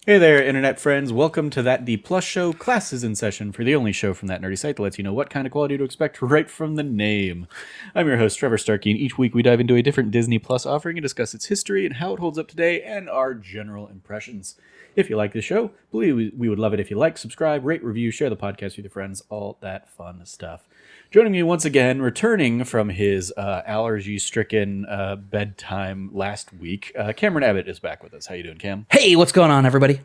Hey there, internet friends. Welcome to That D Plus Show. Class is in session for the only show from that nerdy site that lets you know what kind of quality to expect right from the name. I'm your host, Trevor Starkey, and each week we dive into a different Disney Plus offering and discuss its history and how it holds up today and our general impressions. If you like the show, believe we would love it if you like, subscribe, rate, review, share the podcast with your friends, all that fun stuff. Joining me once again, returning from his allergy-stricken bedtime last week, Cameron Abbott is back with us. How you doing, Cam? Hey, what's going on, everybody?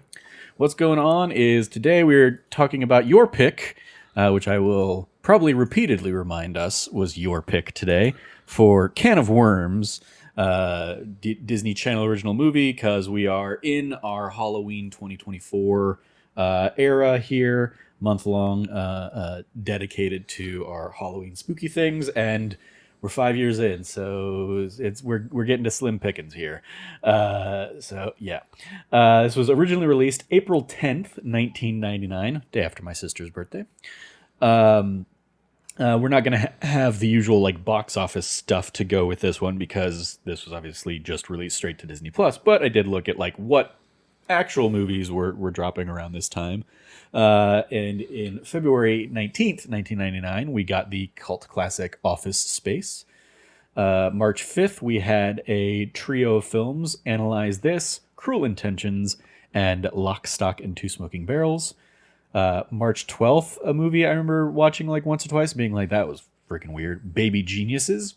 What's going on is today we're talking about your pick, which I will probably repeatedly remind us was your pick today for Can of Worms, Disney Channel original movie, because we are in our Halloween 2024 era here, month-long, dedicated to our Halloween spooky things, and we're 5 years in, so we're getting to slim pickings here. So yeah, this was originally released April 10th, 1999, day after my sister's birthday. We're not going to have the usual like box office stuff to go with this one because this was obviously just released straight to Disney Plus. But I did look at like what actual movies were dropping around this time. And in February 19th, 1999, we got the cult classic Office Space. March 5th, we had a trio of films, Analyze This, Cruel Intentions, and Lock, Stock, and Two Smoking Barrels. March 12th, a movie I remember watching like once or twice, being like, that was freaking weird. Baby Geniuses.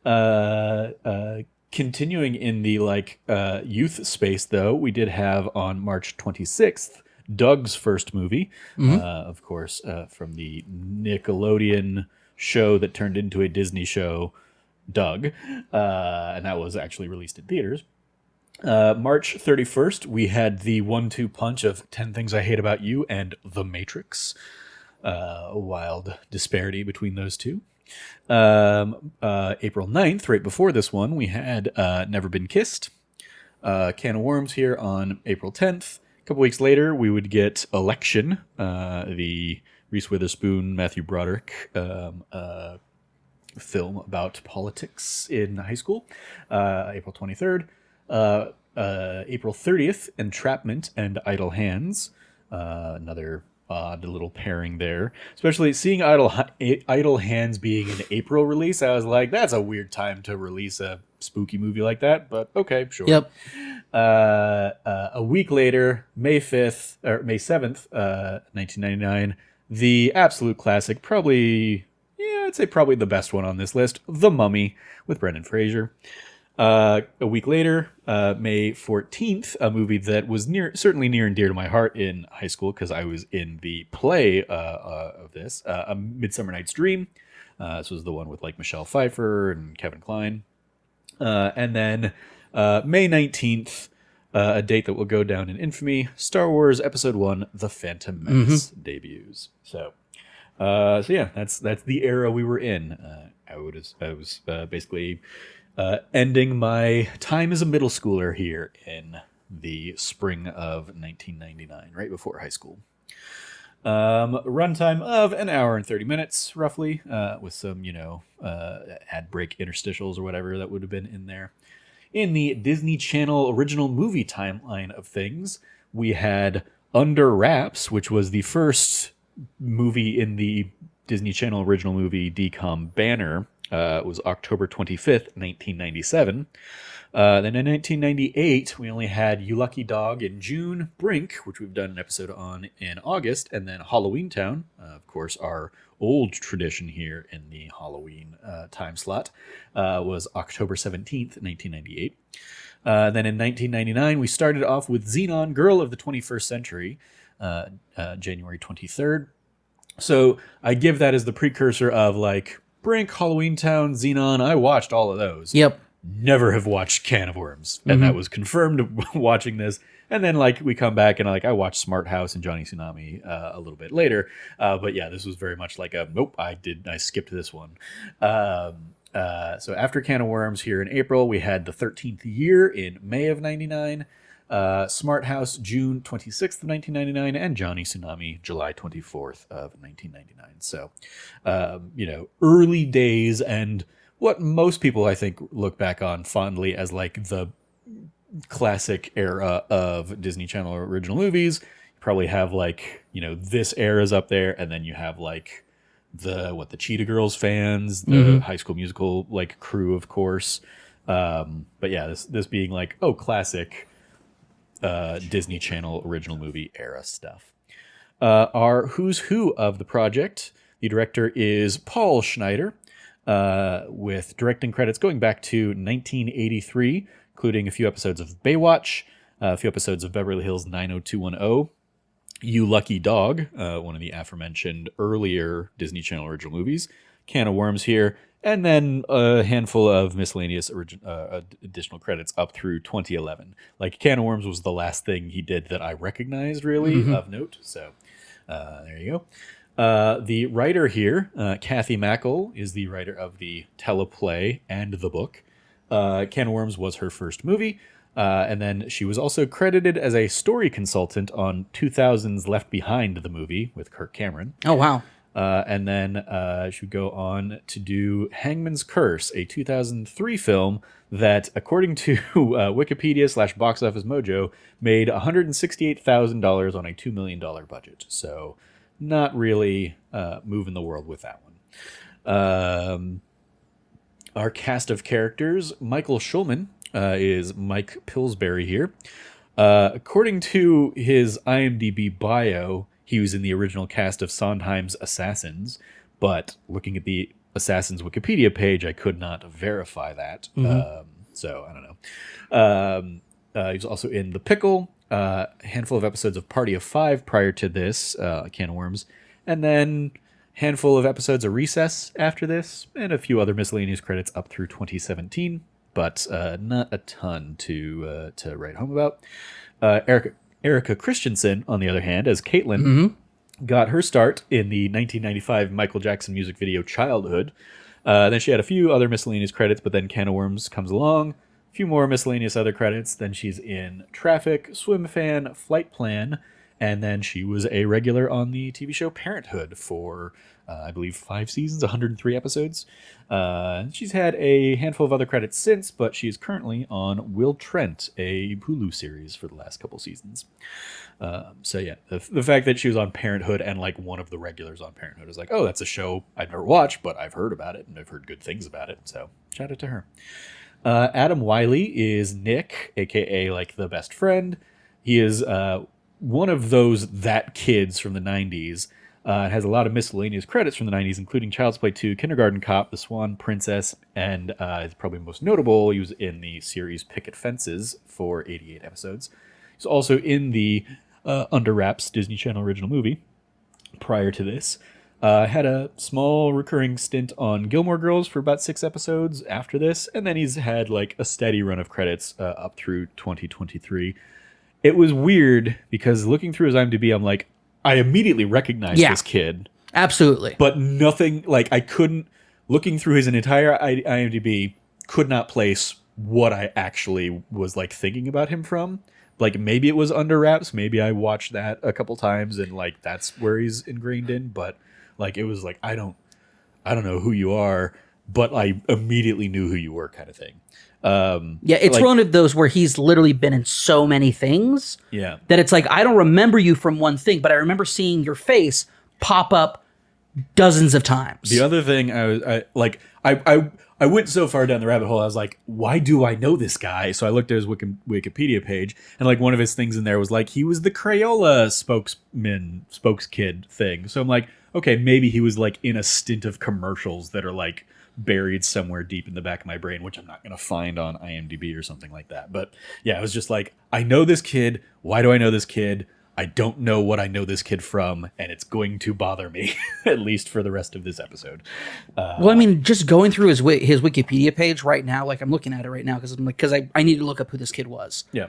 Continuing in the youth space, though, we did have on March 26th, Doug's first movie, of course, from the Nickelodeon show that turned into a Disney show, Doug, and that was actually released in theaters. March 31st, we had the 1-2 punch of 10 Things I Hate About You and The Matrix. A wild disparity between those two. April 9th, right before this one, we had Never Been Kissed. Can of Worms here on April 10th. A couple weeks later, we would get Election, the Reese Witherspoon, Matthew Broderick film about politics in high school. April 23rd. April 30th, Entrapment and Idle Hands. Another odd little pairing there. Especially seeing Idle Hands being an April release, I was like, that's a weird time to release a spooky movie like that, but okay, sure. Yep. A week later, May 7th, 1999, the absolute classic, I'd say probably the best one on this list, The Mummy with Brendan Fraser. A week later, May 14th, a movie that was certainly near and dear to my heart in high school because I was in the play of this, A Midsummer Night's Dream. This was the one with like Michelle Pfeiffer and Kevin Kline. And then May 19th, a date that will go down in infamy, Star Wars Episode 1, The Phantom Menace debuts. So yeah, that's the era we were in. I was basically ending my time as a middle schooler here in the spring of 1999, right before high school. Runtime of an hour and 30 minutes, roughly, with some, ad break interstitials or whatever that would have been in there. In the Disney Channel original movie timeline of things, we had Under Wraps, which was the first movie in the Disney Channel original movie DCOM banner. It was October 25th, 1997. Then in 1998, we only had You Lucky Dog in June, Brink, which we've done an episode on in August, and then Halloween Town, of course, our old tradition here in the Halloween time slot, was October 17th, 1998. Then in 1999, we started off with Xenon, Girl of the 21st Century, January 23rd. So I give that as the precursor of like Brink, Halloween Town, Xenon. I watched all of those. Yep. Never have watched Can of Worms. And that was confirmed watching this. And then like we come back and I watched Smart House and Johnny Tsunami a little bit later. But yeah, this was very much like nope, I skipped this one. So after Can of Worms here in April, we had The 13th Year in May of 99. Smart House, June 26th of 1999, and Johnny Tsunami, July 24th of 1999. So, early days and what most people, I think, look back on fondly as like the classic era of Disney Channel original movies. You probably have like, this era's up there, and then you have like the Cheetah Girls fans, the High School Musical like crew, of course. But yeah, this being like, classic Disney Channel original movie era stuff. Our who's who of the project. The director is Paul Schneider, with directing credits going back to 1983, including a few episodes of Baywatch, a few episodes of Beverly Hills 90210, You Lucky Dog, one of the aforementioned earlier Disney Channel original movies, Can of Worms here, and then a handful of miscellaneous additional credits up through 2011. Like, Can of Worms was the last thing he did that I recognized, really, of note. So there you go. The writer here, Kathy Mackle, is the writer of the teleplay and the book. Can of Worms was her first movie, and then she was also credited as a story consultant on 2000's Left Behind, the movie with Kirk Cameron. Oh, wow. And then she would go on to do Hangman's Curse, a 2003 film that, according to Wikipedia / Box Office Mojo, made $168,000 on a $2 million budget. So not really moving the world with that one. Our cast of characters, Michael Schulman is Mike Pillsbury here. According to his IMDb bio, he was in the original cast of Sondheim's Assassins, but looking at the Assassins Wikipedia page, I could not verify that. So I don't know. He was also in The Pickle, a handful of episodes of Party of Five prior to this, Can of Worms, and then handful of episodes of Recess after this, and a few other miscellaneous credits up through 2017, but not a ton to write home about. Erica Christensen, on the other hand, as Caitlin, got her start in the 1995 Michael Jackson music video Childhood. Then she had a few other miscellaneous credits, but then Can of Worms comes along. A few more miscellaneous other credits. Then she's in Traffic, Swim Fan, Flight Plan, and then she was a regular on the TV show Parenthood for, I believe, 5 seasons, 103 episodes. She's had a handful of other credits since, but she is currently on Will Trent, a Hulu series for the last couple seasons. So yeah, the fact that she was on Parenthood and like one of the regulars on Parenthood is like, oh, that's a show I've never watched, but I've heard about it and I've heard good things about it. So shout out to her. Adam Wiley is Nick, aka like the best friend. He is one of those kids from the 90s. Has a lot of miscellaneous credits from the 90s, including Child's Play 2, Kindergarten Cop, The Swan Princess, and is probably most notable. He was in the series Picket Fences for 88 episodes. He's also in the Under Wraps Disney Channel original movie prior to this. Had a small recurring stint on Gilmore Girls for about 6 episodes after this, and then he's had like a steady run of credits up through 2023. It was weird because looking through his IMDb, I'm like, I immediately recognized this kid. Absolutely. But nothing, like I couldn't, looking through his entire IMDb, could not place what I actually was like thinking about him from. Like maybe it was Under Wraps, maybe I watched that a couple times and like that's where he's ingrained in, but like it was like I don't know who you are, but I immediately knew who you were kind of thing. It's like, one of those where he's literally been in so many things that it's like I don't remember you from one thing, but I remember seeing your face pop up dozens of times. The other thing I went so far down the rabbit hole, I was like, why do I know this guy? So I looked at his Wikipedia page, and like one of his things in there was like he was the Crayola spokeskid thing. So I'm like, okay, maybe he was like in a stint of commercials that are like buried somewhere deep in the back of my brain, which I'm not going to find on IMDb or something like that. But yeah, it was just like, I know this kid. Why do I know this kid? I don't know what I know this kid from, and it's going to bother me, at least for the rest of this episode. Well, I mean, just going through his Wikipedia page right now, like I'm looking at it right now because I need to look up who this kid was. Yeah.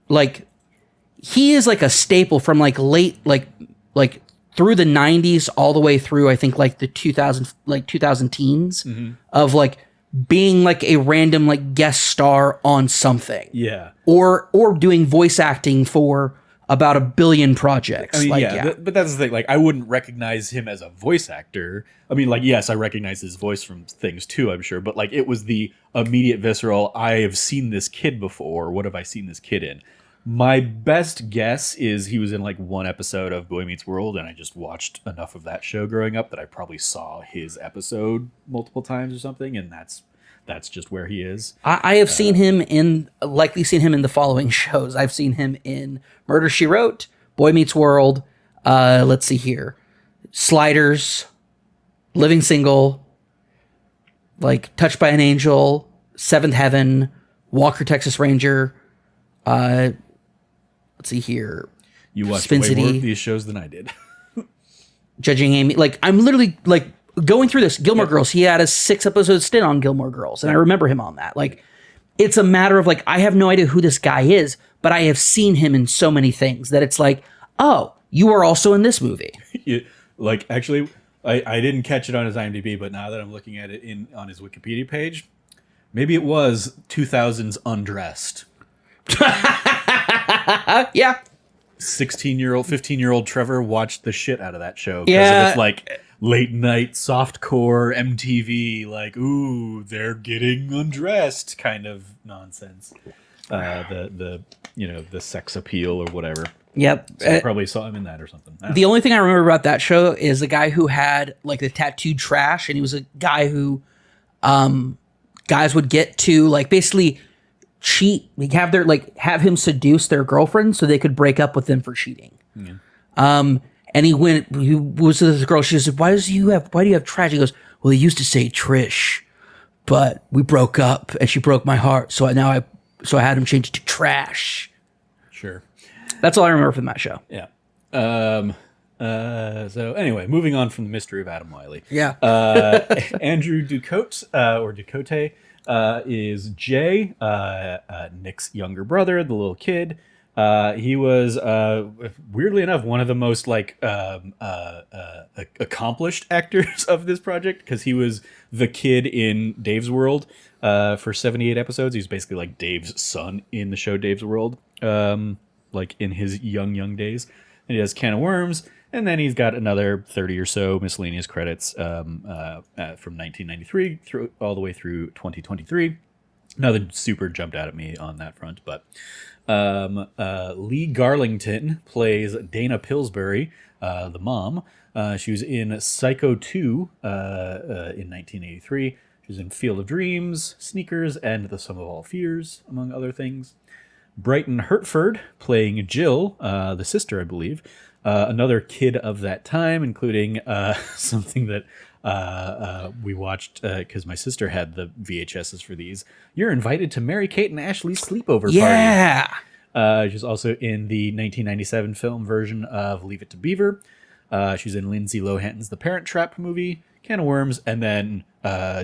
Like he is like a staple from like late, like through the 90s all the way through, I think like the 2000 teens of like being like a random like guest star on something. Yeah. Or doing voice acting for about a billion projects. I mean, like, yeah, but that's the thing. Like, I wouldn't recognize him as a voice actor. I mean, like, yes, I recognize his voice from things too, I'm sure. But like, it was the immediate visceral. I have seen this kid before. What have I seen this kid in? My best guess is he was in like one episode of Boy Meets World, and I just watched enough of that show growing up that I probably saw his episode multiple times or something, and that's just where he is. I have seen him likely seen him in the following shows. I've seen him in Murder, She Wrote, Boy Meets World, let's see here, Sliders, Living Single, like Touched by an Angel, Seventh Heaven, Walker, Texas Ranger, let's see here. You watched Spin way City. more of these shows than I did. Judging Amy. Like, I'm literally like going through this. Gilmore Girls. He had a 6-episode stint on Gilmore Girls, and I remember him on that. Like, it's a matter of like, I have no idea who this guy is, but I have seen him in so many things that it's like, oh, you are also in this movie. Like, actually, I didn't catch it on his IMDb, but now that I'm looking at it on his Wikipedia page, maybe it was 2000s Undressed. Yeah. 16-year-old, 15-year-old Trevor watched the shit out of that show. 'Cause Yeah. of its like late night softcore MTV, like, ooh, they're getting undressed kind of nonsense. The sex appeal or whatever. Yep. So I probably saw him in that or something. I don't The only thing I remember about that show is the guy who had like the tattooed trash, and he was a guy who guys would get to like basically cheat, like have him seduce their girlfriend so they could break up with them for cheating. And he was with this girl. She said, why do you have trash? He goes, well, he used to say Trish, but we broke up and she broke my heart. So I had him change it to trash. Sure. That's all I remember from that show. Yeah. So anyway, moving on from the mystery of Adam Wiley. Yeah. Andrew Ducote, or Ducote, is Jay, Nick's younger brother, the little kid. He was, weirdly enough, one of the most accomplished actors of this project, because he was the kid in Dave's World for 78 episodes. He was basically like Dave's son in the show Dave's World, like in his young days. And he has Can of Worms, and then he's got another 30 or so miscellaneous credits from 1993 all the way through 2023. Nothing super jumped out at me on that front, but Lee Garlington plays Dana Pillsbury, the mom. She was in Psycho 2 in 1983. She was in Field of Dreams, Sneakers, and The Sum of All Fears, among other things. Brighton Hertford playing Jill, the sister, I believe. Another kid of that time, including something that we watched because my sister had the VHSs for these. You're invited to Mary Kate and Ashley's sleepover party. Yeah. She's also in the 1997 film version of Leave It to Beaver. She's in Lindsay Lohan's The Parent Trap movie, Can of Worms, and then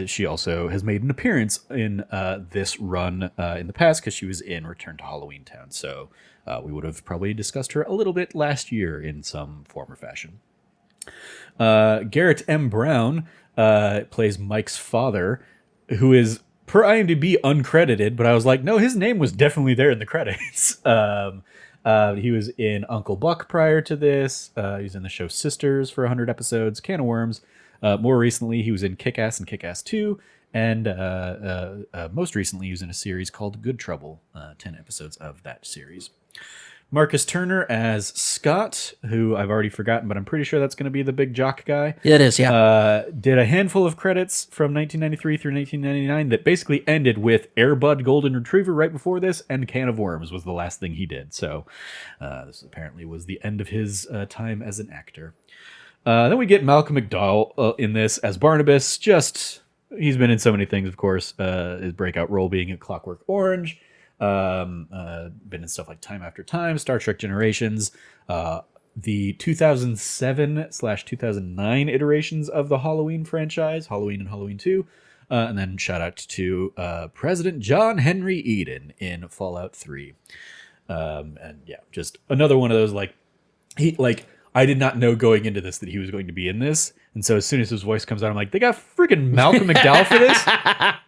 she also has made an appearance in this run in the past because she was in Return to Halloween Town. So we would have probably discussed her a little bit last year in some form or fashion. Garrett M. Brown plays Mike's father, who is, per IMDb, uncredited, but I was like, no, his name was definitely there in the credits. He was in Uncle Buck prior to this. He was in the show Sisters for 100 episodes, Can of Worms. More recently, he was in Kick-Ass and Kick-Ass 2, and most recently, he was in a series called Good Trouble, 10 episodes of that series. Marcus Turner as Scott, who I've already forgotten, but I'm pretty sure that's going to be the big jock guy. It is, yeah. Did a handful of credits from 1993 through 1999 that basically ended with Air Bud Golden Retriever right before this, and Can of Worms was the last thing he did. So this apparently was the end of his time as an actor. Then we get Malcolm McDowell in this as Barnabas. He's been in so many things, of course. His breakout role being in Clockwork Orange. Been in stuff like Time After Time, Star Trek Generations, the 2007/2009 iterations of the Halloween franchise, Halloween and Halloween 2, and then shout out to President John Henry Eden in Fallout 3. And yeah, just another one of those, like, I did not know going into this that he was going to be in this. And so as soon as his voice comes out, I'm like, they got freaking Malcolm McDowell for this?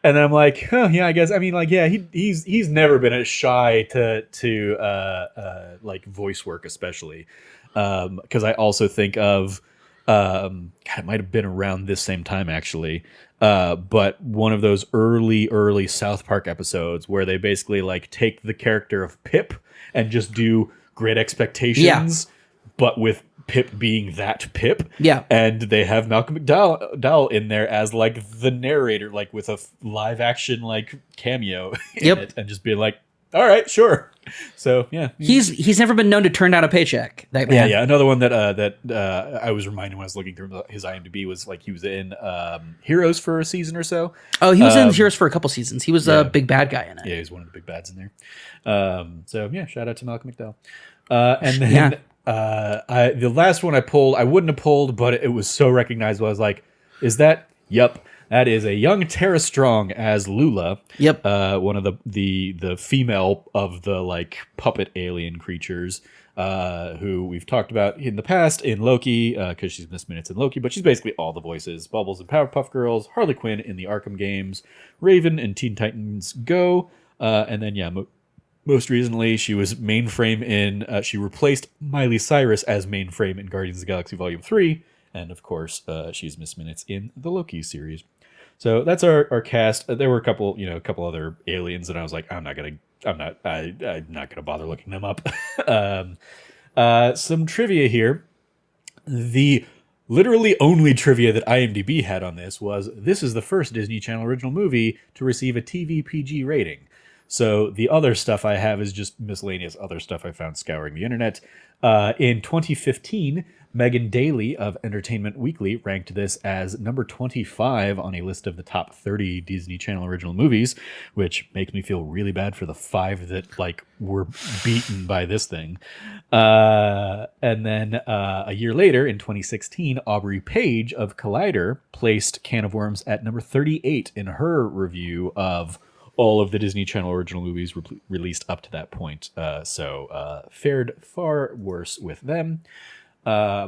And then I'm like, oh, yeah, I guess. I mean, like, yeah, he's never been as shy to like voice work, especially. Because I also think of, God, it might have been around this same time, actually. But one of those early South Park episodes where they basically like take the character of Pip and just do Great Expectations, but with Pip being that Pip. Yeah. And they have Malcolm McDowell in there as like the narrator, like with a live action like cameo in it, and just being like, all right, sure. So yeah, he's never been known to turn down a paycheck. That man. Yeah. Another one that I was reminded when I was looking through his IMDb was like he was in Heroes for a season or so. Oh, he was in Heroes for a couple seasons. He was a big bad guy in it. Yeah, he's one of the big bads in there. So yeah, shout out to Malcolm McDowell. And then the last one I pulled, I wouldn't have pulled, but it was so recognizable. I was like, is that? Yup. That is a young Tara Strong as Lula. Yep. One of the female of the like puppet alien creatures, who we've talked about in the past in Loki, because she's Miss Minutes in Loki, but she's basically all the voices. Bubbles in Powerpuff Girls, Harley Quinn in the Arkham games, Raven in Teen Titans Go, and then most recently she was Mainframe in. She replaced Miley Cyrus as Mainframe in Guardians of the Galaxy Volume 3. And of course, she's Miss Minutes in the Loki series. So that's our cast. There were a couple other aliens, and I was like, I'm not gonna bother looking them up. Some trivia here. The literally only trivia that IMDb had on this was this is the first Disney Channel original movie to receive a TV PG rating. So the other stuff I have is just miscellaneous other stuff I found scouring the internet. In 2015, Megan Daly of Entertainment Weekly ranked this as number 25 on a list of the top 30 Disney Channel original movies, which makes me feel really bad for the 5 that like were beaten by this thing. And then a year later, in 2016, Aubrey Page of Collider placed Can of Worms at number 38 in her review of all of the Disney Channel original movies released up to that point. So fared far worse with them. But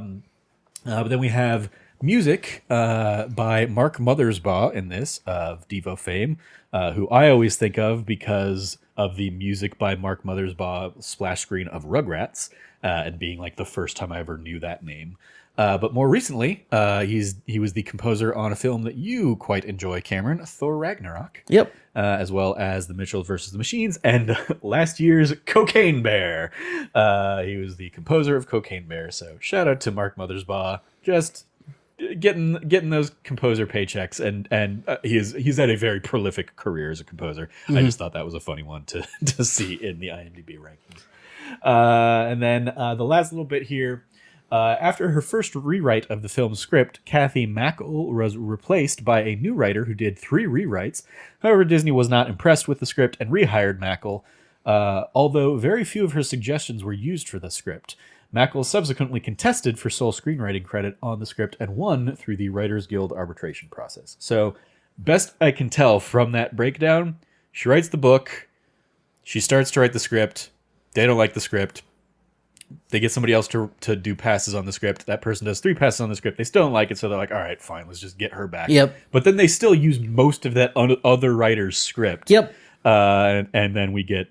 then we have music by Mark Mothersbaugh in this, of Devo fame, who I always think of because of the music by Mark Mothersbaugh splash screen of Rugrats, and being like the first time I ever knew that name. But more recently, he was the composer on a film that you quite enjoy, Cameron, Thor Ragnarok. Yep. As well as The Mitchells versus the Machines and last year's Cocaine Bear. He was the composer of Cocaine Bear. So shout out to Mark Mothersbaugh, just getting those composer paychecks, and he's had a very prolific career as a composer. Mm-hmm. I just thought that was a funny one to see in the IMDb rankings. And then the last little bit here. After her first rewrite of the film's script, Kathy Mackle was replaced by a new writer who did 3 rewrites. However, Disney was not impressed with the script and rehired Mackle, although very few of her suggestions were used for the script. Mackle subsequently contested for sole screenwriting credit on the script and won through the Writers Guild arbitration process. So, best I can tell from that breakdown, she writes the book, she starts to write the script, they don't like the script, they get somebody else to do passes on the script. That person does 3 passes on the script. They still don't like it, so they're like, all right, fine, let's just get her back. Yep. But then they still use most of that other writer's script. Yep. And then we get,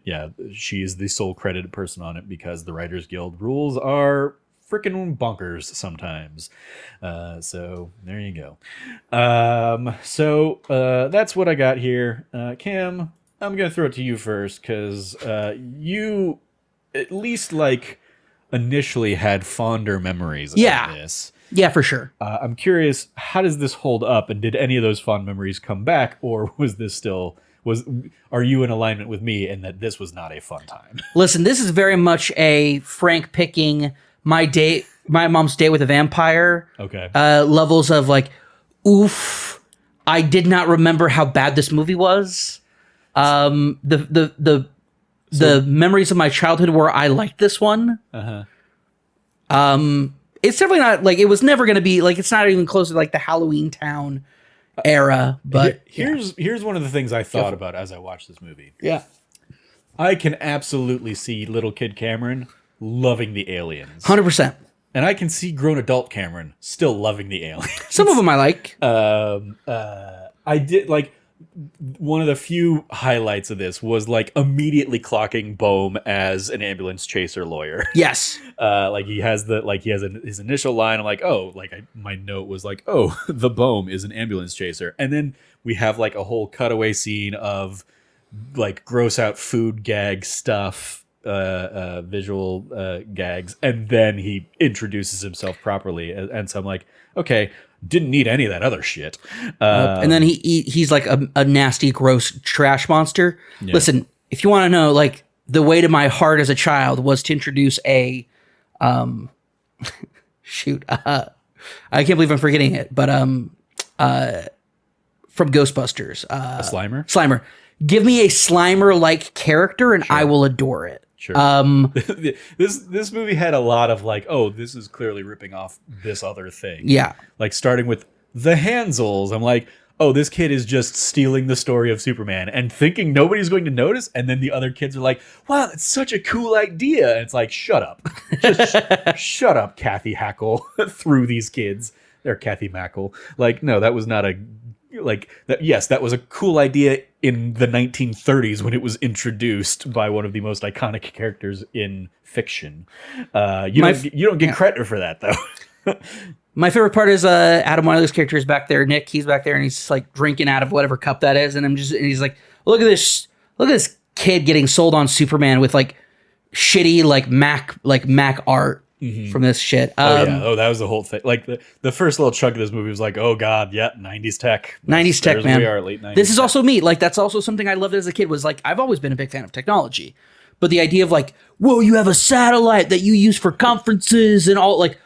she is the sole credited person on it because the Writers Guild rules are freaking bonkers sometimes. So there you go. So that's what I got here. Cam, I'm going to throw it to you first because you at least like initially had fonder memories of this. Yeah, for sure. I'm curious, how does this hold up, and did any of those fond memories come back, or was this still are you in alignment with me in that this was not a fun time? Listen, this is very much a Frank picking my mom's date with a vampire. Okay. Levels of like, oof, I did not remember how bad this movie was. The memories of my childhood where I liked this one. Uh-huh. It's definitely not like, it was never going to be like, it's not even close to like the Halloween Town era. But here's one of the things I thought about as I watched this movie. Yeah. I can absolutely see little kid Cameron loving the aliens. 100%. And I can see grown adult Cameron still loving the alien. Some of them I like. I did like one of the few highlights of this was like immediately clocking Bohm as an ambulance chaser lawyer. Yes. Like he has his initial line. I'm like, oh, like my note was like, oh, the Bohm is an ambulance chaser, and then we have like a whole cutaway scene of like gross out food gag stuff. Visual gags, and then he introduces himself properly, and so I'm like, okay, didn't need any of that other shit. And then he's like a nasty, gross trash monster. Yeah. Listen, if you want to know, like the way to my heart as a child was to introduce a, shoot, I can't believe I'm forgetting it, but from Ghostbusters, a Slimer. Slimer, give me a Slimer-like character, and I will adore it. Sure. This movie had a lot of like, oh, this is clearly ripping off this other thing. Yeah. Like starting with the Hansels. I'm like, oh, this kid is just stealing the story of Superman and thinking nobody's going to notice. And then the other kids are like, wow, that's such a cool idea. And it's like, shut up. Just shut up, Kathy Hackle, through these kids. They're Kathy Mackle. Like, no, that was not a... like that. Yes, that was a cool idea in the 1930s when it was introduced by one of the most iconic characters in fiction. You don't get credit for that though. My favorite part is Adam Wiley's character is back there. Nick, he's back there and he's just like drinking out of whatever cup that is, and he's like, look at this kid getting sold on Superman with like shitty Mac art. Mm-hmm. From this shit. That was the whole thing. Like the first little chunk of this movie was like, oh god, yeah, 90s tech. 90s tech, man. We are late 90s. This is also me. Like that's also something I loved as a kid. Was like I've always been a big fan of technology, but the idea of like, whoa, you have a satellite that you use for conferences and all like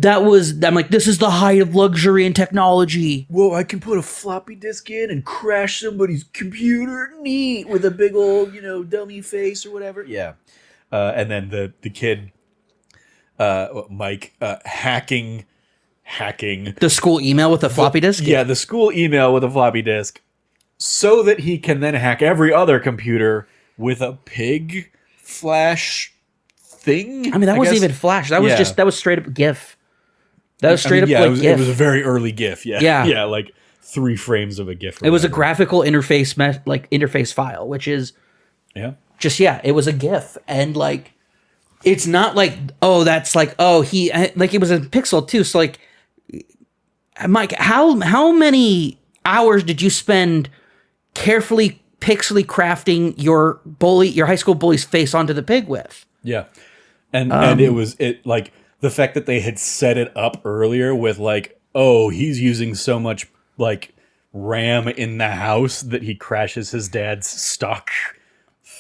that was. I'm like, this is the height of luxury and technology. Whoa, I can put a floppy disk in and crash somebody's computer, neat, with a big old dummy face or whatever. Yeah, and then the kid. Mike hacking the school email with a floppy disk. Yeah, the school email with a floppy disk, so that he can then hack every other computer with a pig flash thing. I mean, that wasn't even flash. That was that was straight up GIF. That was straight up GIF. It was a very early GIF. Yeah, like 3 frames of a GIF. It was a graphical interface interface file, which is it was a GIF, and like. It's not like, oh, that's like, oh, it was a pixel too. So like, Mike, how many hours did you spend carefully pixely crafting your high school bully's face onto the pig with? Yeah. And it was like the fact that they had set it up earlier with like, oh, he's using so much like RAM in the house that he crashes his dad's stock.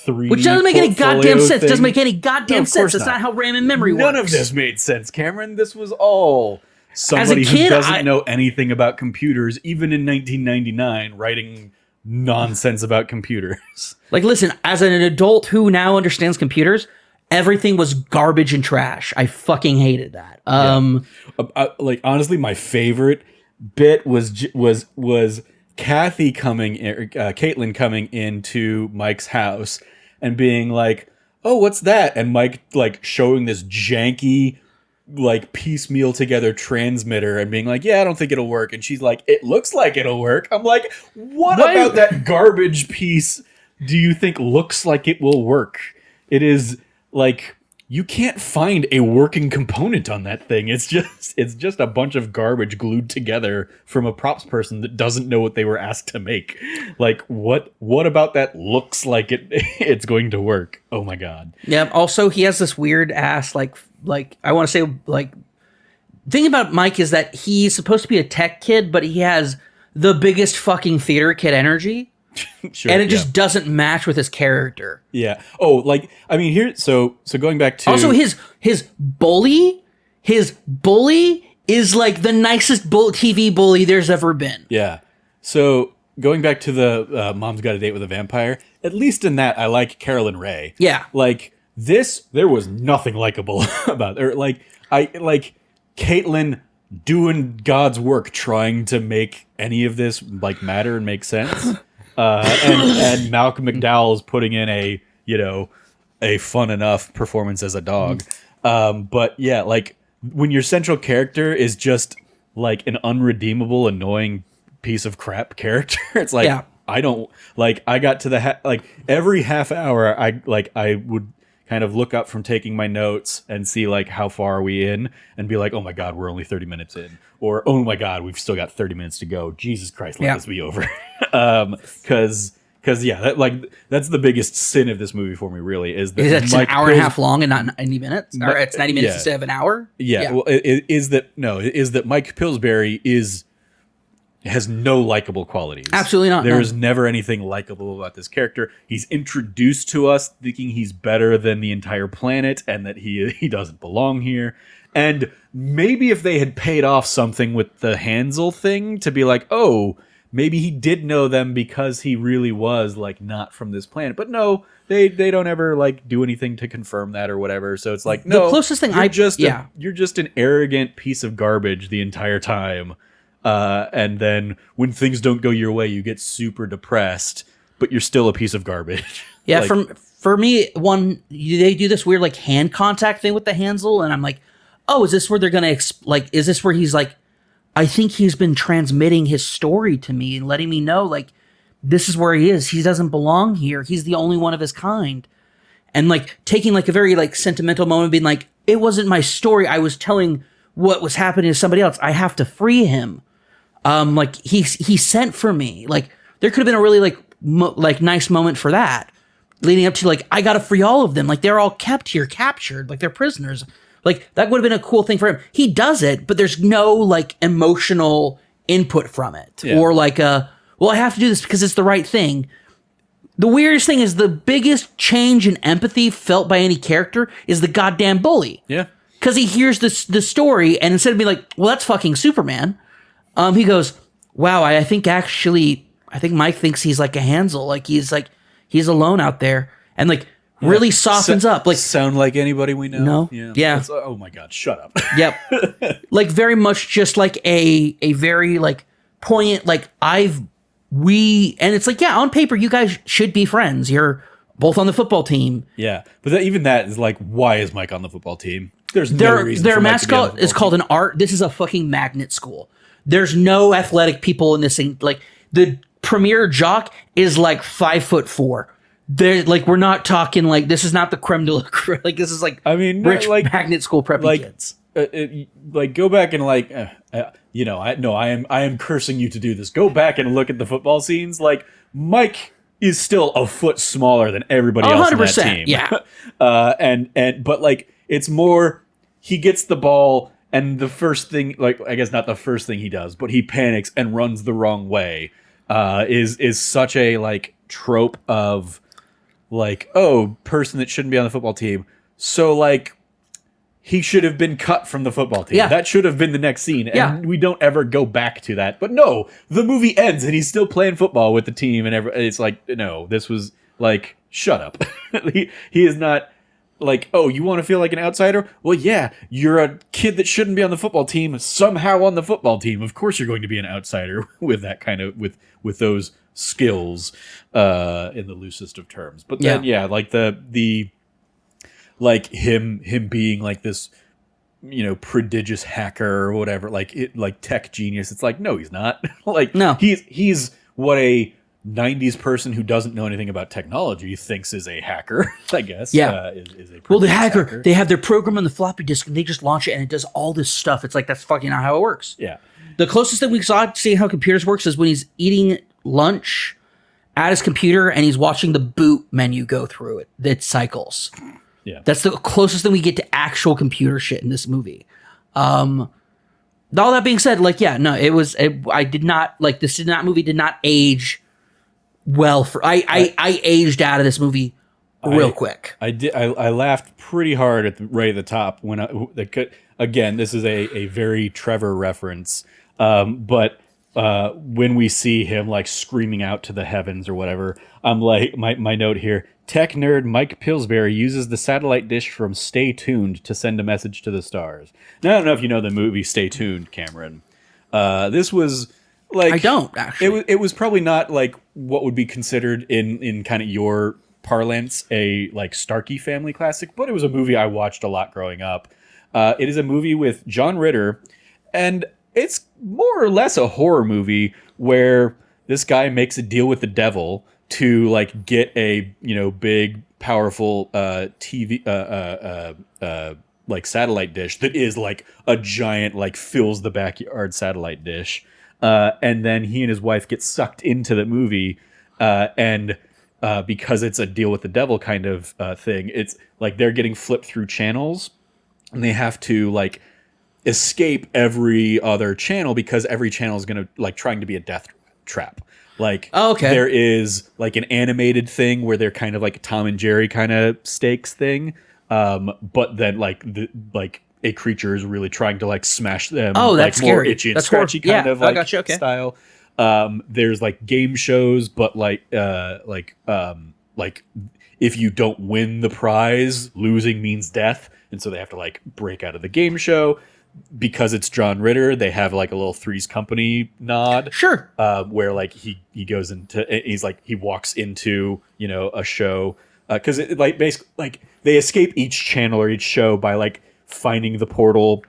Which doesn't make any goddamn sense. Doesn't make any goddamn sense. That's not how RAM and memory works. None of this made sense, Cameron. This was all somebody who doesn't know anything about computers, even in 1999, writing nonsense about computers. Like, listen, as an adult who now understands computers, everything was garbage and trash. I fucking hated that. Like, honestly, my favorite bit was Kathy Caitlin coming into Mike's house and being like, oh, what's that? And Mike like showing this janky, like piecemeal together transmitter and being like, yeah, I don't think it'll work. And she's like, it looks like it'll work. I'm like, what about that garbage piece do you think looks like it will work? It is like, you can't find a working component on that thing. It's just a bunch of garbage glued together from a props person that doesn't know what they were asked to make. Like, what about that looks like it's going to work? Oh my god. Yeah. Also, he has this weird ass like I want to say like. The thing about Mike is that he's supposed to be a tech kid, but he has the biggest fucking theater kid energy. Sure, and it just doesn't match with his character. Yeah. Oh, like I mean, here. So going back to also his bully is like the nicest TV bully there's ever been. Yeah. So going back to the Mom's Got a Date with a Vampire. At least in that, I like Carolyn Ray. Yeah. Like this, there was nothing likable about her. Like Caitlin doing God's work, trying to make any of this like matter and make sense. And Malcolm McDowell is putting in a fun enough performance as a dog. But yeah, like when your central character is just like an unredeemable, annoying piece of crap character, it's like Yeah. I don't like. I got to the like every half hour, I would kind of look up from taking my notes and see like how far are we in, and be like, oh my god, we're only 30 minutes in, or oh my god, we've still got 30 minutes to go. Jesus Christ, let this be over. Because yeah, that's the biggest sin of this movie for me. Really, is that It's an hour and a half long and not 90 minutes, or it's 90 minutes yeah. instead of an hour. Yeah, well, it is that Mike Pillsbury has no likable qualities. Absolutely not, There no. is never anything likable about this character. He's introduced to us thinking he's better than the entire planet and that he doesn't belong here. And maybe if they had paid off something with the Hansel thing to be like, oh, maybe he did know them because he really was like not from this planet. But no, they don't ever like do anything to confirm that or whatever. So it's like, no, The closest thing you're just an arrogant piece of garbage the entire time. And then when things don't go your way, you get super depressed, but you're still a piece of garbage. Yeah, Like, for me, they do this weird like hand contact thing with the Hansel, and I'm like, oh, is this where they're gonna is this where he's like, I think he's been transmitting his story to me and letting me know like this is where he is. He doesn't belong here. He's the only one of his kind, and like taking like a very like sentimental moment, being like, it wasn't my story. I was telling what was happening to somebody else. I have to free him. Like he sent for me. Like there could have been a really like nice moment for that, leading up to like I gotta free all of them. Like they're all kept here, captured, like they're prisoners. Like that would have been a cool thing for him. He does it, but there's no like emotional input from it, or like well, I have to do this because it's the right thing. The weirdest thing is the biggest change in empathy felt by any character is the goddamn bully. yeah. Because he hears the story, and instead of being like, well, that's fucking Superman, he goes, wow, I think Mike thinks he's like a Hansel. Like he's alone out there, and like really softens up. Like sound like anybody we know. No. Yeah. It's, oh my god, shut up. Yep. Like very much just like a very like poignant, like and it's like, yeah, on paper, you guys should be friends. You're both on the football team. Yeah, but even that is like, why is Mike on the football team? There's no reason Their for Mike to be on the mascot football is called an art. This is a fucking magnet school. There's no athletic people in this thing. Like the premier jock is like 5'4". They're like, we're not talking like, this is not the creme de la creme. Like this is like, I mean, rich like magnet school preppy like, kids. like go back and like I am cursing you to do this. Go back and look at the football scenes. Like Mike is still a foot smaller than everybody else on that 100%, team. yeah. But like it's more, he gets the ball and the first thing, like I guess not the first thing he does, but he panics and runs the wrong way. Is such a like trope of like, oh, person that shouldn't be on the football team. So like he should have been cut from the football team. Yeah. That should have been the next scene. And Yeah. we don't ever go back to that. But no, the movie ends and he's still playing football with the team. And it's like, no, this was like, shut up. he is not like, oh, you want to feel like an outsider? Well, yeah, you're a kid that shouldn't be on the football team, somehow on the football team. Of course you're going to be an outsider with that kind of, with those skills in the loosest of terms. But then, yeah like the like him being like this, prodigious hacker or whatever, like tech genius. It's like, no, he's not. Like, No. he's what a 90s person who doesn't know anything about technology thinks is a hacker, I guess. Yeah. Is a Well, the prodigious hacker, they have their program on the floppy disk and they just launch it and it does all this stuff. It's like, that's fucking not how it works. Yeah. The closest thing we saw to seeing how computers works is when he's eating lunch at his computer and he's watching the boot menu go through it. That cycles. Yeah. That's the closest thing we get to actual computer shit in this movie. All that being said, like, yeah, no, I did not like this. Movie did not age well. I aged out of this movie real quick. I did. I laughed pretty hard right at the top when again, this is a very Trevor reference. But when we see him like screaming out to the heavens or whatever, I'm like, my note here: tech nerd Mike Pillsbury uses the satellite dish from Stay Tuned to send a message to the stars. Now, I don't know if you know the movie Stay Tuned, Cameron. This was like, I don't actually. It was probably not like what would be considered in kind of your parlance a like Starkey family classic, but it was a movie I watched a lot growing up. It is a movie with John Ritter, and it's more or less a horror movie where this guy makes a deal with the devil to like get a big powerful TV like satellite dish that is like a giant like fills the backyard satellite dish, and then he and his wife get sucked into the movie, and because it's a deal with the devil kind of thing, it's like they're getting flipped through channels, and they have to like escape every other channel because every channel is gonna like trying to be a death trap. Like, there is like an animated thing where they're kind of like a Tom and Jerry kind of stakes thing, but then like a creature is really trying to like smash them. Oh, that's like, more scary. itchy and That's scratchy kind of like I gotcha, okay. style. There's like game shows, but like if you don't win the prize, losing means death, and so they have to like break out of the game show. Because it's John Ritter, they have like a little Three's Company nod. Sure. Where like he goes into, he walks into, a show. Because like basically like they escape each channel or each show by like finding the portal,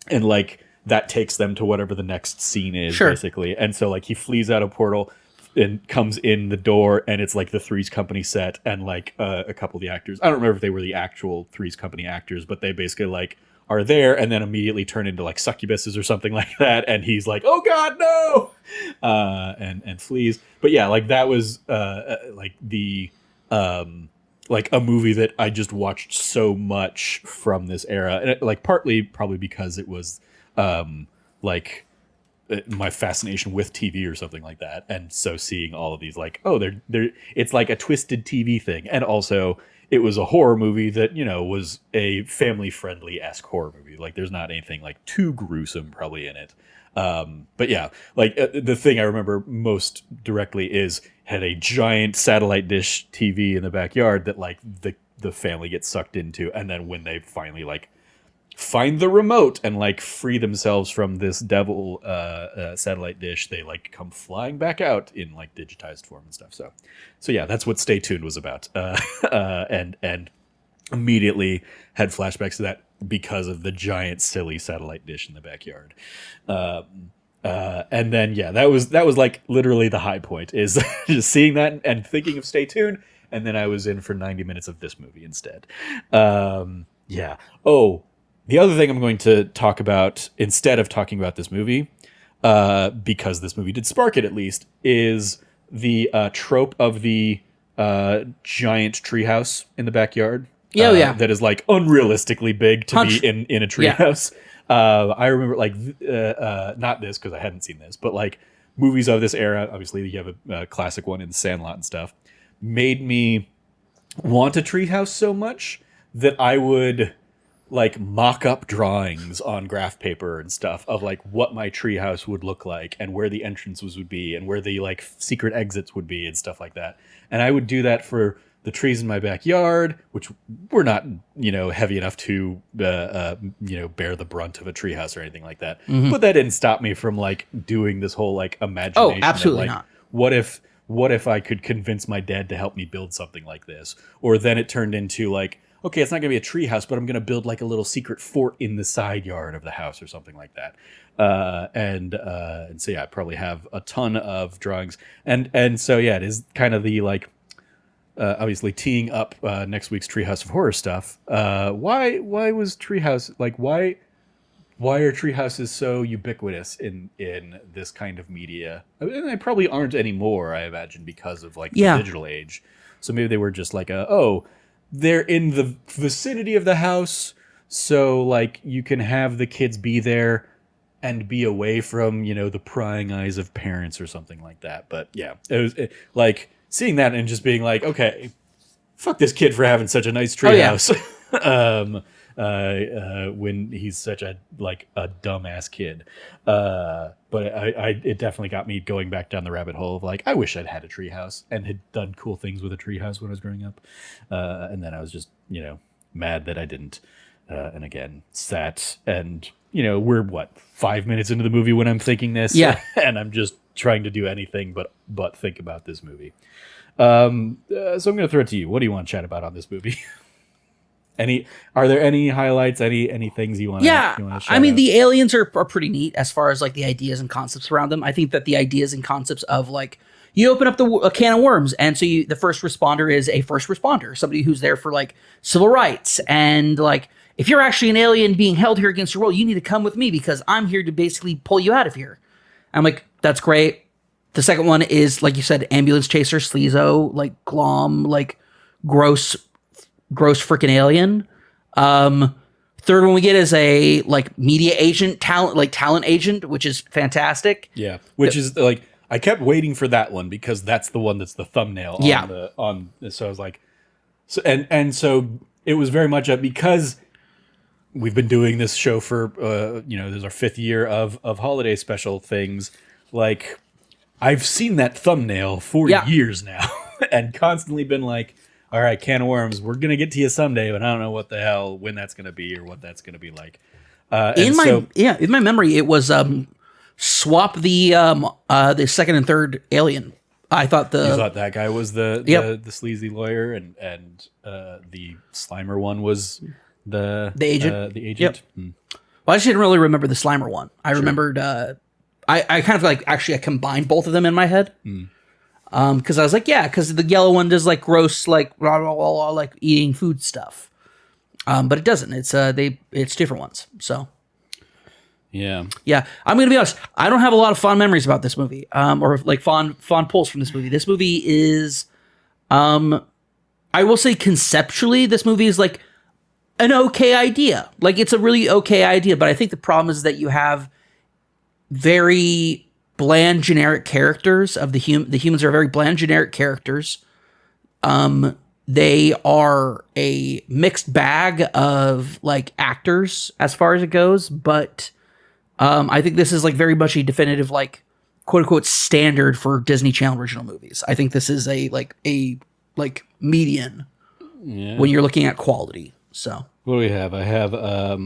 and like that takes them to whatever the next scene is, basically. And so like he flees out a portal and comes in the door, and it's like the Three's Company set, and like a couple of the actors. I don't remember if they were the actual Three's Company actors, but they basically like are there and then immediately turn into like succubuses or something like that, and he's like, oh god, no, and flees. But yeah, like that was like the like a movie that I just watched so much from this era, and like partly probably because it was like my fascination with TV or something like that, and so seeing all of these like, oh, they're it's like a twisted TV thing, and also it was a horror movie that was a family friendly-esque horror movie. Like there's not anything like too gruesome probably in it, but yeah, like the thing I remember most directly is had a giant satellite dish TV in the backyard that like the family gets sucked into, and then when they finally like find the remote and like free themselves from this devil satellite dish, they like come flying back out in like digitized form and stuff. So yeah, that's what Stay Tuned was about, and immediately had flashbacks to that because of the giant silly satellite dish in the backyard. And then yeah, that was like literally the high point, is just seeing that and thinking of Stay Tuned, and then I was in for 90 minutes of this movie instead. Yeah. Oh, the other thing I'm going to talk about instead of talking about this movie, because this movie did spark it at least, is the trope of the giant treehouse in the backyard. That is like unrealistically big to be in a treehouse. I remember like not this because I hadn't seen this, but like movies of this era. Obviously, you have a classic one in The Sandlot and stuff. Made me want a treehouse so much that I would like mock up drawings on graph paper and stuff of like what my treehouse would look like and where the entrances would be and where the like secret exits would be and stuff like that. And I would do that for the trees in my backyard, which were not, heavy enough to, bear the brunt of a treehouse or anything like that. Mm-hmm. But that didn't stop me from like doing this whole like imagination. Oh, absolutely of, like, not. What if I could convince my dad to help me build something like this? Or then it turned into like, okay, it's not going to be a tree house, but I'm going to build like a little secret fort in the side yard of the house or something like that. And so, yeah, I probably have a ton of drawings. And so, yeah, it is kind of the like, obviously teeing up next week's Treehouse of Horror stuff. Why was Treehouse, like, why are treehouses so ubiquitous in this kind of media? I mean, they probably aren't anymore, I imagine, because of like the digital age. So maybe they were just like, they're in the vicinity of the house, so like you can have the kids be there and be away from the prying eyes of parents or something like that. But yeah, it was like seeing that and just being like, okay, fuck this kid for having such a nice treehouse. When he's such a dumbass kid. But it definitely got me going back down the rabbit hole of like, I wish I'd had a treehouse and had done cool things with a treehouse when I was growing up. And then I was just, mad that I didn't. And again, sat and, we're 5 minutes into the movie when I'm thinking this. Yeah. And I'm just trying to do anything but think about this movie. So I'm going to throw it to you. What do you want to chat about on this movie? Are there any highlights? Any things you want? Yeah, You I mean, the aliens are pretty neat as far as like the ideas and concepts around them. I think that the ideas and concepts of like you open up a can of worms, and so the first responder is a first responder, somebody who's there for like civil rights, and like if you're actually an alien being held here against your will, you need to come with me because I'm here to basically pull you out of here. I'm like, that's great. The second one is like you said, ambulance chaser, sleazo, like glom, like gross freaking alien. Third one we get is a like media agent, talent agent, which is fantastic. Yeah, which is like I kept waiting for that one because that's the one that's the thumbnail. So I was like, so so it was very much because we've been doing this show for this is our 5th year of holiday special things. Like I've seen that thumbnail for years now, and constantly been like, all right, can of worms, we're going to get to you someday, but I don't know what the hell, when that's going to be or what that's going to be like. In my memory, it was swap the second and third alien. I thought you thought that guy was the sleazy lawyer, and the Slimer one was the agent. The agent. Yep. Well, I just didn't really remember the Slimer one. I remembered. I kind of like actually I combined both of them in my head. Because I was like, yeah, because the yellow one does like gross, like blah, blah, blah, blah, like eating food stuff, but it doesn't. It's different ones. So yeah. I'm gonna be honest. I don't have a lot of fond memories about this movie, or like fond pulls from this movie. This movie is, I will say conceptually, this movie is like an okay idea. Like it's a really okay idea, but I think the problem is that you have very bland generic characters of the humans are very bland generic characters. They are a mixed bag of like actors as far as it goes, but I think this is like very much a definitive like quote unquote standard for Disney Channel original movies. I think this is a median when you're looking at quality. So what do we have? I have a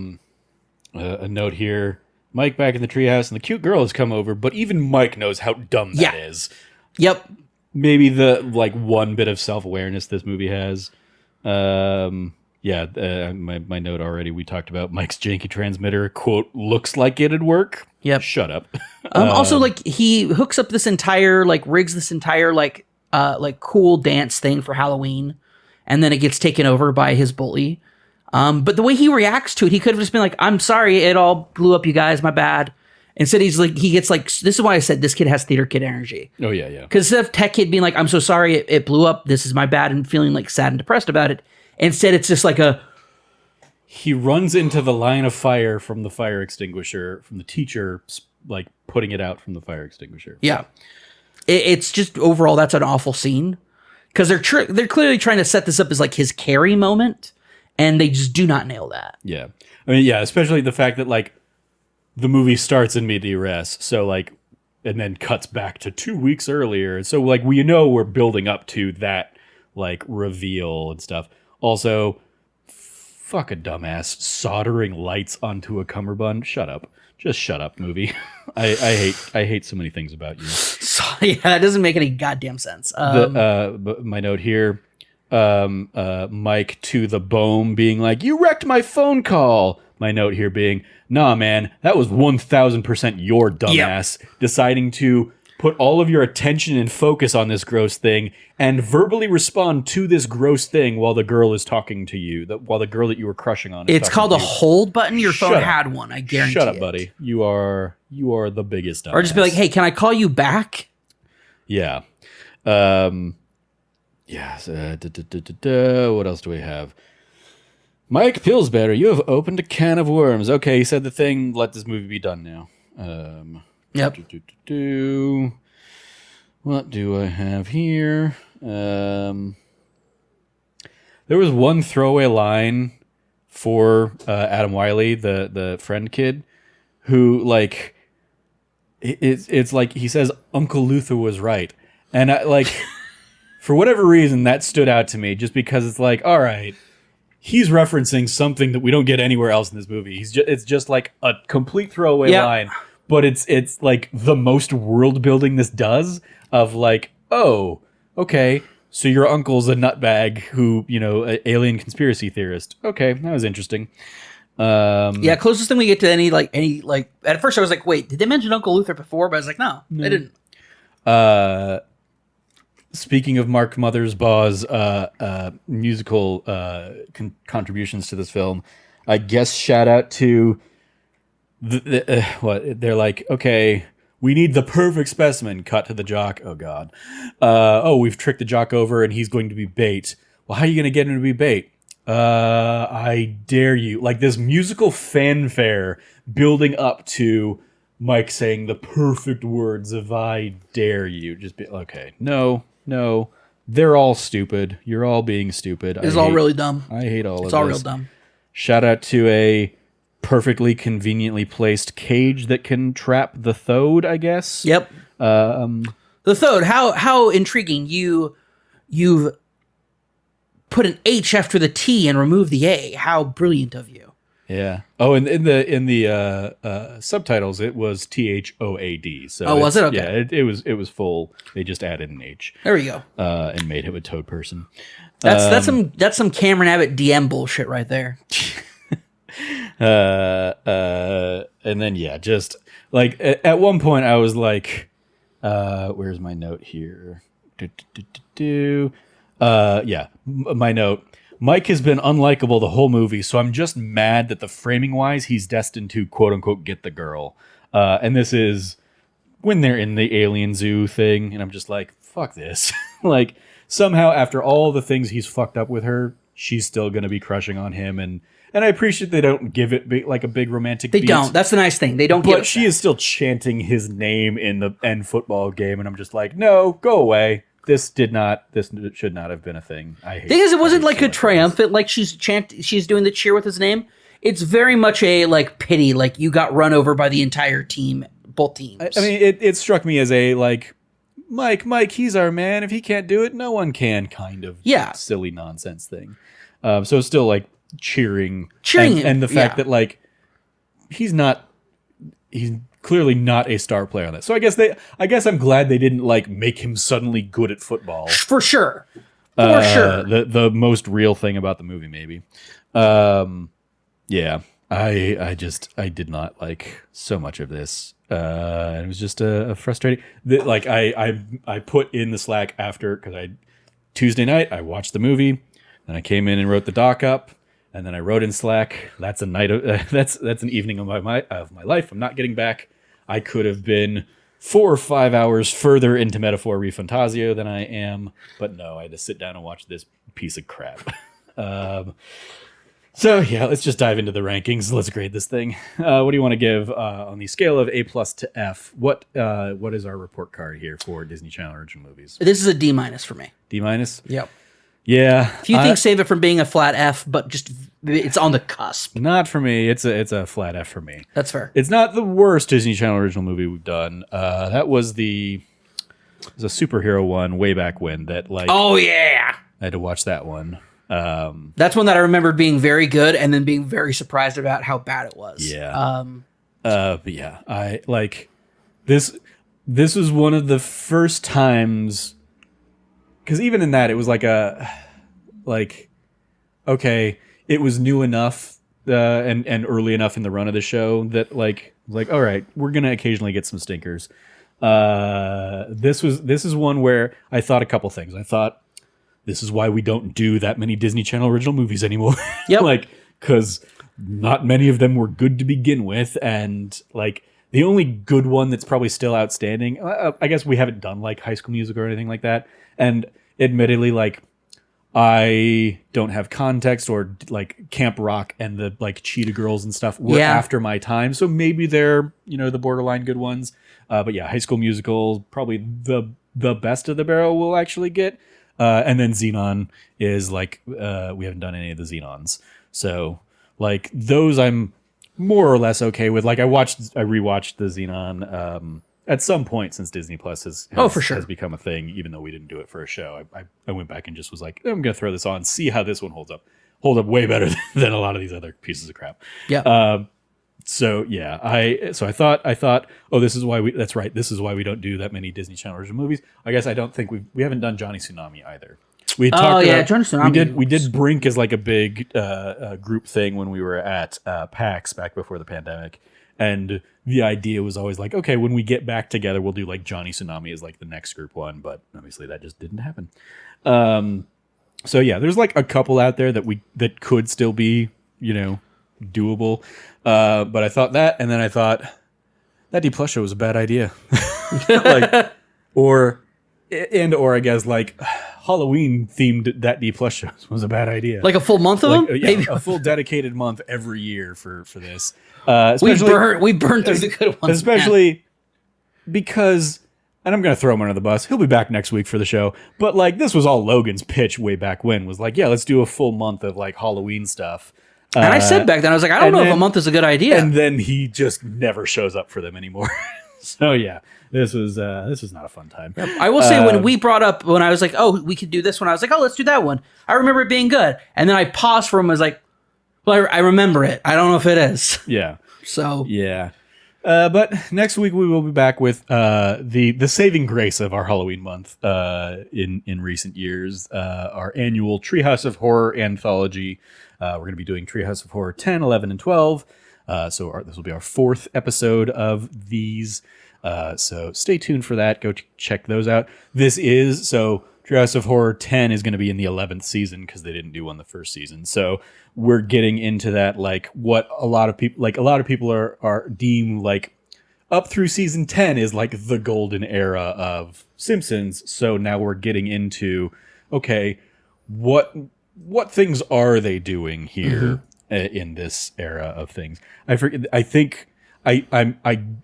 note here. Mike back in the treehouse, and the cute girl has come over, but even Mike knows how dumb that is. Yep. Maybe the like one bit of self-awareness this movie has. My note already, we talked about Mike's janky transmitter, quote, looks like it'd work. Yep. Shut up. Also, like, he hooks up this entire, like, rigs this entire, like cool dance thing for Halloween, and then it gets taken over by his bully. But the way he reacts to it, he could have just been like, I'm sorry, it all blew up, you guys, my bad. Instead, he gets like, this is why I said this kid has theater kid energy. Oh, yeah. Because instead of Tech Kid being like, I'm so sorry, it blew up, this is my bad, and feeling like sad and depressed about it. Instead, it's just like he runs into the line of fire from the fire extinguisher, from the teacher, like putting it out from the fire extinguisher. Yeah. It's just, overall, that's an awful scene. Because they're clearly trying to set this up as like his Carrie moment. And they just do not nail that. Yeah. I mean, yeah, especially the fact that, like, the movie starts in medias res, so, like, and then cuts back to 2 weeks earlier. So, like, we're building up to that, like, reveal and stuff. Also, fuck a dumbass soldering lights onto a cummerbund. Shut up. Just shut up, movie. I hate so many things about you. So, yeah, that doesn't make any goddamn sense. But my note here, Mike to the Bohm being like, you wrecked my phone call. My note here being, nah, man, that was 1000% your dumbass deciding to put all of your attention and focus on this gross thing and verbally respond to this gross thing while the girl is talking to you, while the girl that you were crushing on is It's called a hold button. Your phone had one, I guarantee. Shut up, buddy. You are the biggest dumbass. Or just be like, hey, can I call you back? Yeah. What else do we have? Mike Pillsbury, you have opened a can of worms. Okay, he said the thing. Let this movie be done now. Yep. What do I have here? There was one throwaway line for Adam Wiley, the friend kid, who like it's like he says Uncle Luther was right, and I like. For whatever reason, that stood out to me just because it's like, all right, he's referencing something that we don't get anywhere else in this movie. It's just like a complete throwaway line, but it's like the most world building this does of like, oh, okay, so your uncle's a nutbag who, alien conspiracy theorist. Okay, that was interesting. Yeah, closest thing we get to any at first I was like, wait, did they mention Uncle Luther before? But I was like, no. They didn't. Speaking of Mark Mothersbaugh's musical contributions to this film, I guess shout out to what they're like. Okay, we need the perfect specimen. Cut to the jock. Oh God. We've tricked the jock over, and he's going to be bait. Well, how are you going to get him to be bait? I dare you. Like this musical fanfare building up to Mike saying the perfect words of I dare you. Just be okay. No. They're all stupid. You're all being stupid. It's all really dumb. I hate all of this. It's all real dumb. Shout out to a perfectly conveniently placed cage that can trap the Thode, I guess. Yep. The Thode, how intriguing. You've put an H after the T and removed the A. How brilliant of you. Yeah. Oh, and in the subtitles, it was THOAD. So was it? Okay. Yeah, it was full. They just added an H. There we go. And made him a toad person. That's some Cameron Abbott DM bullshit right there. And then just like at one point I was like, where's my note here? My note. Mike has been unlikable the whole movie, so I'm just mad that the framing wise, he's destined to quote unquote get the girl. And this is when they're in the alien zoo thing, and I'm just like, fuck this. Like somehow after all the things he's fucked up with her, she's still gonna be crushing on him, and I appreciate they don't give it like a big romantic They beat. don't. That's the nice thing. They don't give it But she is still chanting his name in the end football game, and I'm just like, no, go away. This should not have been a thing. I hate. Thing is, it wasn't like a triumphant, like she's doing the cheer with his name. It's very much a like pity, like you got run over by the entire team, both teams. I mean, it struck me as a like, Mike, he's our man. If he can't do it, no one can. Kind of silly nonsense thing. So it's still like cheering, and the fact that like he's clearly not a star player on that. So I guess I'm glad they didn't like make him suddenly good at football. For sure. Sure. The most real thing about the movie, maybe. Yeah. I did not like so much of this. It was just a frustrating. Like I put in the Slack after because Tuesday night I watched the movie, and I came in and wrote the doc up. And then I wrote in Slack, that's a night of that's an evening of my life. I'm not getting back. I could have been 4 or 5 hours further into Metaphor Refantasio than I am, but no, I had to sit down and watch this piece of crap. So yeah, let's just dive into the rankings. Let's grade this thing. What do you want to give on the scale of A+ to F? What is our report card here for Disney Channel original movies? This is a D- for me. D-? Yep. Yeah. Few things save it from being a flat F, but just it's on the cusp. Not for me. It's a flat F for me. That's fair. It's not the worst Disney Channel original movie we've done. That was a superhero one way back when that like. Oh yeah. I had to watch that one. That's one that I remembered being very good and then being very surprised about how bad it was. Yeah. But yeah, I like this. This was one of the first times. Because even in that, it was okay, it was new enough and early enough in the run of the show that like all right, we're gonna occasionally get some stinkers. This is one where I thought a couple things. I thought this is why we don't do that many Disney Channel original movies anymore. Yep. Like because not many of them were good to begin with, and like. The only good one that's probably still outstanding, I guess we haven't done like High School Musical or anything like that. And admittedly, like I don't have context or like Camp Rock and the like Cheetah Girls and stuff were after my time. So maybe they're, the borderline good ones. But yeah, High School Musical, probably the best of the barrel we'll actually get. And then Xenon is like, we haven't done any of the Xenons. So like those I'm more or less okay with. Like I rewatched the Xenon at some point since Disney Plus has for sure. has become a thing, even though we didn't do it for a show. I went back and just was like, I'm gonna throw this on, see how this one holds up way better than a lot of these other pieces of crap. Yeah. So yeah, I thought, oh, this is why we. That's right. This is why we don't do that many Disney Channel original movies. I guess I don't think we haven't done Johnny Tsunami either. We talked yeah, about Johnny Tsunami we did was- Brink as like a big group thing when we were at PAX back before the pandemic, and the idea was always like, okay, when we get back together, we'll do like Johnny Tsunami as like the next group one, but obviously that just didn't happen. So yeah, there's like a couple out there that could still be, doable. But I thought that, and then I thought that D Plus show was a bad idea. Like, or I guess like Halloween themed that D Plus shows was a bad idea. like a full month of them. Yeah, Maybe a full dedicated month every year for this. we Especially burned through the good ones. especially because, and I'm gonna throw him under the bus. He'll be back next week for the show. But like, this was all Logan's pitch way back when. Was like, yeah, let's do a full month of like Halloween stuff. And I said back then, I was like, I don't and know if then- a month is a good idea. And then he just never shows up for them anymore. So yeah, this was not a fun time. I will say when we brought up, when I was like, oh, we could do this one, I was like, oh, let's do that one. I remember it being good. And then I paused for him. I was like, well, I remember it. I don't know if it is. Yeah, So yeah. But next week we will be back with the saving grace of our Halloween month in recent years, our annual Treehouse of Horror anthology. We're going to be doing Treehouse of Horror 10, 11, and 12. So this will be our 4th episode of these. So stay tuned for that. Go check those out. Treehouse of Horror 10 is going to be in the 11th season because they didn't do one the first season. So we're getting into that, like what a lot of people are deemed like up through season 10 is like the golden era of Simpsons. So now we're getting into, okay, what things are they doing here in this era of things? I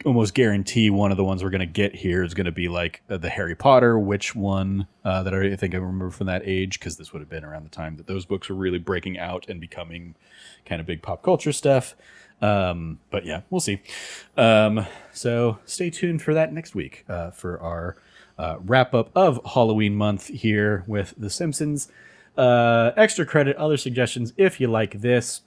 almost guarantee one of the ones we're going to get here is going to be like the Harry Potter, which one that I think I remember from that age, because this would have been around the time that those books were really breaking out and becoming kind of big pop culture stuff. But yeah, we'll see. So stay tuned for that next week for our wrap up of Halloween month here with The Simpsons. Extra credit, other suggestions if you like this.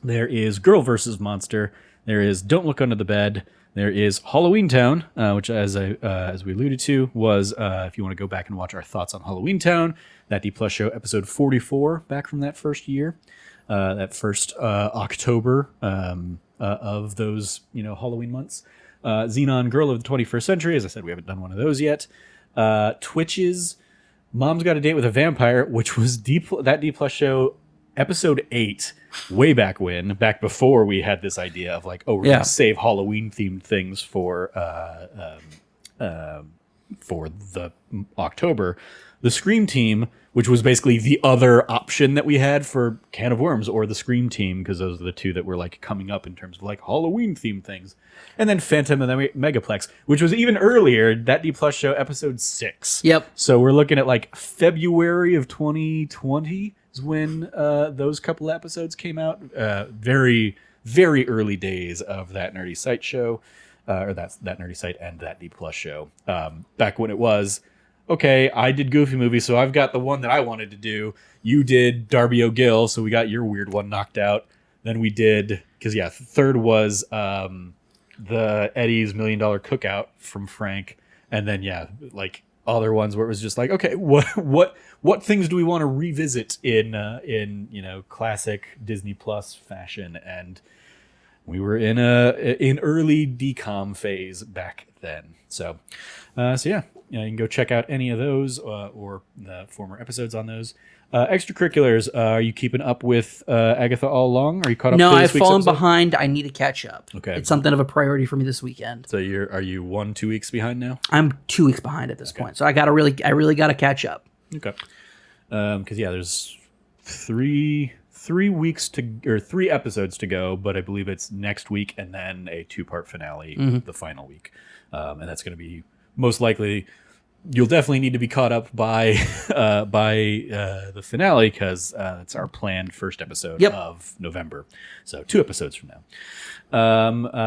There is Girl vs. Monster. There is Don't Look Under the Bed. There is Halloween Town, which, as we alluded to, was if you want to go back and watch our thoughts on Halloween Town, that D Plus show, episode 44, back from that first year, that first October of those Halloween months. Xenon Girl of the 21st Century, as I said, we haven't done one of those yet. Twitches, Mom's Got a Date with a Vampire, which was that D Plus show, episode 8. Way back when, back before we had this idea of like, oh, we're gonna save Halloween themed things for the October. The Scream Team, which was basically the other option that we had for Can of Worms or the Scream Team, because those are the two that were like coming up in terms of like Halloween themed things. And then Phantom of the Megaplex, which was even earlier, that D Plus show, episode 6. Yep. So we're looking at like February of 2020 is when those couple episodes came out. Very, very early days of That Nerdy Site show, or that Nerdy Site and that D Plus show. Back when it was, okay, I did Goofy Movie, so I've got the one that I wanted to do. You did Darby O'Gill, so we got your weird one knocked out. Then we did, because yeah, third was the Eddie's $1 Million Cookout from Frank, and then yeah, like other ones where it was just like, okay, what things do we want to revisit in classic Disney Plus fashion? And we were in an early DCOM phase back then. So yeah, you can go check out any of those or the former episodes on those. Extracurriculars, are you keeping up with Agatha all along? Are you caught up? No, to I've this week's fallen episode? behind. I need to catch up. Okay. It's something of a priority for me this weekend. So are you 1-2 weeks behind now? I'm 2 weeks behind at this point, so I really got to catch up. Okay. Because yeah, there's three episodes to go, but I believe it's next week and then a 2-part finale the final week, and that's going to be most likely. You'll definitely need to be caught up by the finale, because it's our planned first episode of November. So 2 episodes from now.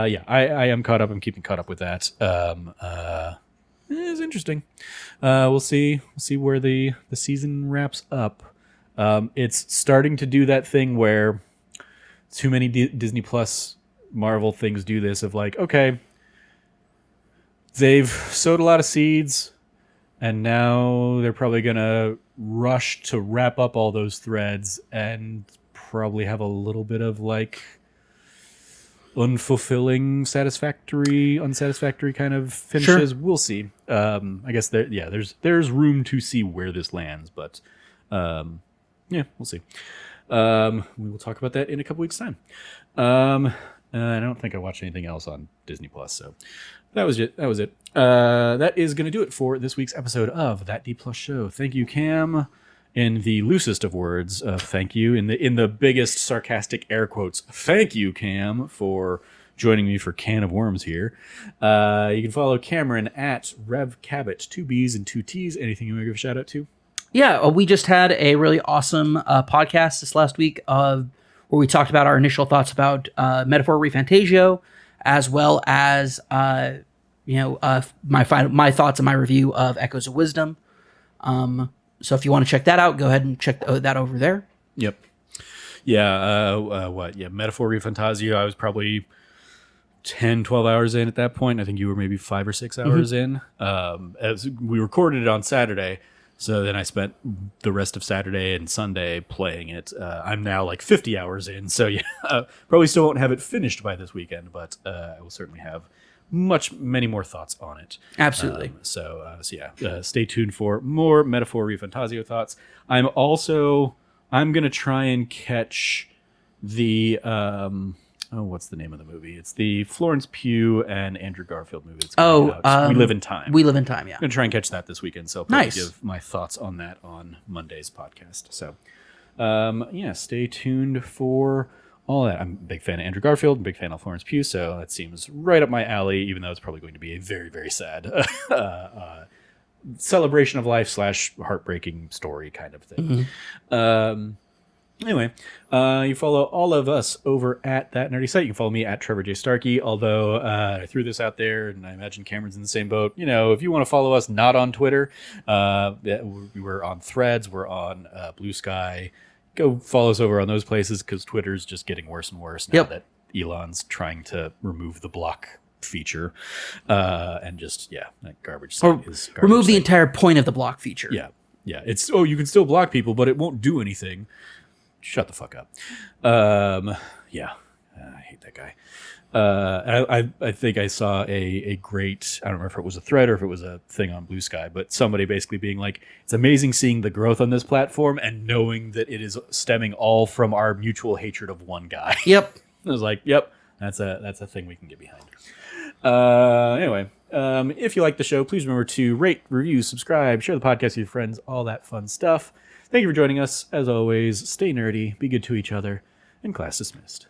Yeah, I am caught up. I'm keeping caught up with that. It's interesting. We'll see where the season wraps up. It's starting to do that thing where too many Disney Plus Marvel things do this of like, okay, they've sowed a lot of seeds, and now they're probably gonna rush to wrap up all those threads and probably have a little bit of like unfulfilling, unsatisfactory kind of finishes. Sure. We'll see. I guess there's room to see where this lands, but yeah, we'll see. We will talk about that in a couple weeks' time. I don't think I watched anything else on Disney Plus, so that was it. That is going to do it for this week's episode of That D Plus Show. Thank you, Cam. In the loosest of words, thank you. In the biggest sarcastic air quotes, thank you, Cam, for joining me for Can of Worms here. You can follow Cameron at Rev Cabot, 2 B's and 2 T's. Anything you want to give a shout out to? Yeah, we just had a really awesome podcast this last week where we talked about our initial thoughts about Metaphor ReFantazio, as well as my thoughts and my review of Echoes of Wisdom. So if you want to check that out, go ahead and check that over there. Yep. Yeah. Metaphor ReFantazio, I was probably 10, 12 hours in at that point. I think you were maybe 5 or 6 hours in. As we recorded it on Saturday. So then I spent the rest of Saturday and Sunday playing it. I'm now like 50 hours in. So yeah, probably still won't have it finished by this weekend, but I will certainly have many more thoughts on it. Absolutely. Stay tuned for more Metaphor ReFantazio thoughts. I'm going to try and catch the, what's the name of the movie? It's the Florence Pugh and Andrew Garfield movie. We Live in Time. We Live in Time, yeah. I'm going to try and catch that this weekend, so I'll probably give my thoughts on that on Monday's podcast. So, stay tuned for all that. I'm a big fan of Andrew Garfield, a big fan of Florence Pugh, so that seems right up my alley, even though it's probably going to be a very, very sad celebration of life / heartbreaking story kind of thing. Anyway, you follow all of us over at That Nerdy Site. You can follow me at Trevor J. Starkey, although I threw this out there, and I imagine Cameron's in the same boat. If you want to follow us not on Twitter, we're on Threads, we're on Blue Sky. Go follow us over on those places, because Twitter's just getting worse and worse now that Elon's trying to remove the block feature. And just, that garbage site is garbage. Remove the entire point of the block feature. Yeah. It's, you can still block people, but it won't do anything. Shut the fuck up. I hate that guy. I think I saw a great, I don't remember if it was a thread or if it was a thing on Blue Sky, but somebody basically being like, it's amazing seeing the growth on this platform and knowing that it is stemming all from our mutual hatred of one guy. Yep. I was like, yep, that's a thing we can get behind. If you like the show, please remember to rate, review, subscribe, share the podcast with your friends, all that fun stuff. Thank you for joining us. As always, stay nerdy, be good to each other, and class dismissed.